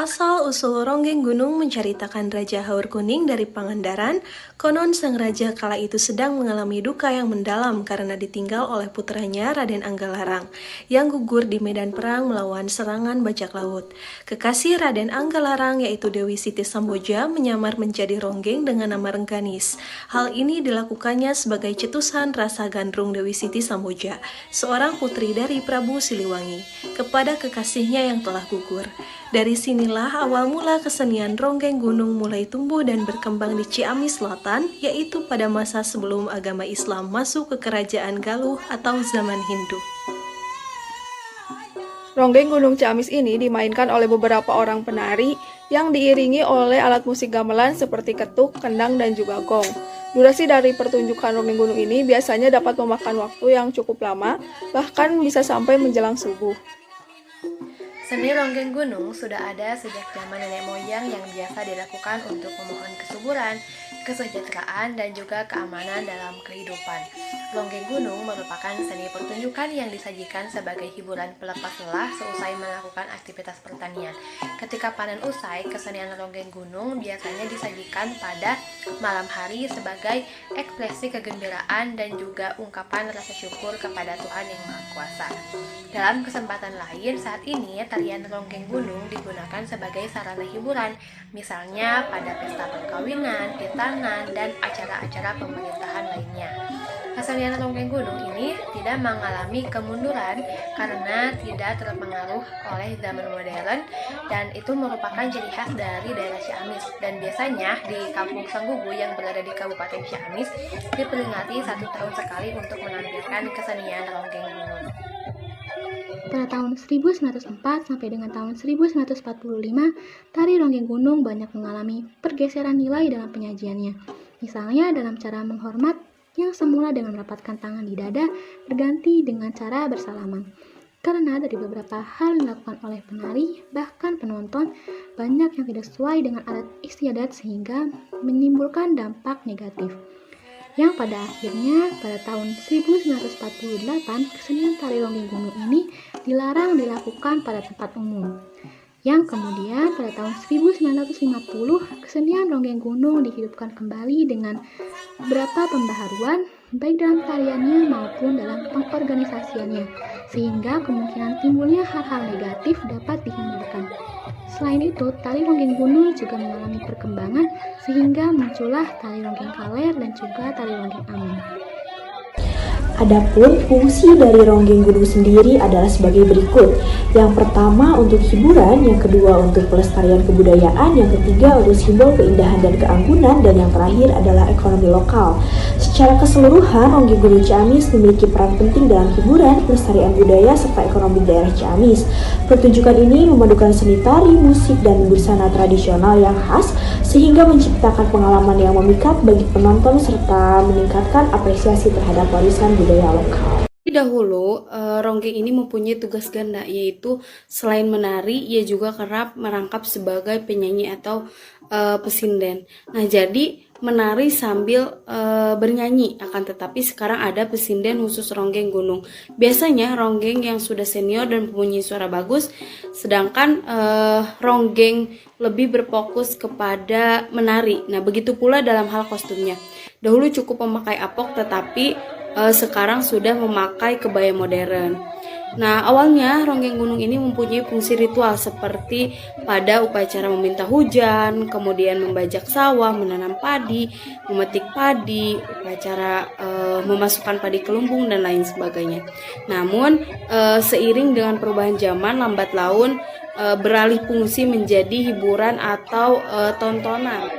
Asal-usul Ronggeng Gunung menceritakan Raja Haur Kuning dari Pangandaran. Konon sang raja kala itu sedang mengalami duka yang mendalam karena ditinggal oleh putranya Raden Anggalarang yang gugur di medan perang melawan serangan bajak laut. Kekasih Raden Anggalarang yaitu Dewi Siti Samboja menyamar menjadi Ronggeng dengan nama Rengganis. Hal ini dilakukannya sebagai cetusan rasa gandrung Dewi Siti Samboja, seorang putri dari Prabu Siliwangi, kepada kekasihnya yang telah gugur. Dari sinilah awal mula kesenian Ronggeng Gunung mulai tumbuh dan berkembang di Ciamis Selatan, yaitu pada masa sebelum agama Islam masuk ke Kerajaan Galuh atau zaman Hindu. Ronggeng Gunung Ciamis ini dimainkan oleh beberapa orang penari yang diiringi oleh alat musik gamelan seperti ketuk, kendang, dan juga gong. Durasi dari pertunjukan Ronggeng Gunung ini biasanya dapat memakan waktu yang cukup lama, bahkan bisa sampai menjelang subuh. Seni Ronggeng Gunung sudah ada sejak zaman nenek moyang yang biasa dilakukan untuk memohon kesuburan, kesejahteraan, dan juga keamanan dalam kehidupan. Ronggeng Gunung merupakan seni pertunjukan yang disajikan sebagai hiburan pelepas lelah seusai melakukan aktivitas pertanian. Ketika panen usai, kesenian Ronggeng Gunung biasanya disajikan pada malam hari sebagai ekspresi kegembiraan dan juga ungkapan rasa syukur kepada Tuhan Yang Maha Kuasa. Dalam kesempatan lain, saat ini tarian Ronggeng Gunung digunakan sebagai sarana hiburan, misalnya pada pesta perkawinan, hitanan, dan acara-acara pemerintahan lainnya. Kesenian Ronggeng Gunung ini tidak mengalami kemunduran karena tidak terpengaruh oleh zaman modern, dan itu merupakan ciri khas dari daerah Ciamis. Dan biasanya di Kampung Sanggugu yang berada di Kabupaten Ciamis diperingati 1 tahun sekali untuk menampilkan kesenian Ronggeng Gunung. Pada tahun 1904 sampai dengan tahun 1945, tari Ronggeng Gunung banyak mengalami pergeseran nilai dalam penyajiannya. Misalnya dalam cara menghormat yang semula dengan merapatkan tangan di dada berganti dengan cara bersalaman. Karena dari beberapa hal yang dilakukan oleh penari, bahkan penonton, banyak yang tidak sesuai dengan adat istiadat sehingga menimbulkan dampak negatif. Yang pada akhirnya pada tahun 1948 kesenian tari Ronggeng Gunung ini dilarang dilakukan pada tempat umum. Yang kemudian pada tahun 1950 kesenian Ronggeng Gunung dihidupkan kembali dengan beberapa pembaharuan baik dalam tariannya maupun dalam pengorganisasiannya, sehingga kemungkinan timbulnya hal-hal negatif dapat dihindarkan. Selain itu, tari Ronggeng Gunung juga mengalami perkembangan sehingga muncullah tari Ronggeng Kaler dan juga tari Ronggeng Amin. Adapun fungsi dari Ronggeng Gunung sendiri adalah sebagai berikut. Yang pertama untuk hiburan, yang kedua untuk pelestarian kebudayaan, yang ketiga untuk simbol keindahan dan keanggunan, dan yang terakhir adalah ekonomi lokal. Secara keseluruhan, Ronggeng Gunung Ciamis memiliki peran penting dalam hiburan, pelestarian budaya, serta ekonomi daerah Ciamis. Pertunjukan ini memadukan seni tari, musik, dan busana tradisional yang khas, sehingga menciptakan pengalaman yang memikat bagi penonton serta meningkatkan apresiasi terhadap warisan budaya lokal. Dahulu, Ronggeng ini mempunyai tugas ganda, yaitu selain menari, ia juga kerap merangkap sebagai penyanyi atau pesinden. Nah, jadi menari sambil bernyanyi, akan tetapi sekarang ada pesinden khusus Ronggeng Gunung. Biasanya Ronggeng yang sudah senior dan mempunyai suara bagus, sedangkan Ronggeng lebih berfokus kepada menari. Nah, begitu pula dalam hal kostumnya. Dahulu cukup memakai apok, tetapi sekarang sudah memakai kebaya modern. Nah, awalnya Ronggeng Gunung ini mempunyai fungsi ritual seperti pada upacara meminta hujan, kemudian membajak sawah, menanam padi, memetik padi, upacara memasukkan padi ke lumbung, dan lain sebagainya. Namun, seiring dengan perubahan zaman, lambat laun beralih fungsi menjadi hiburan atau tontonan.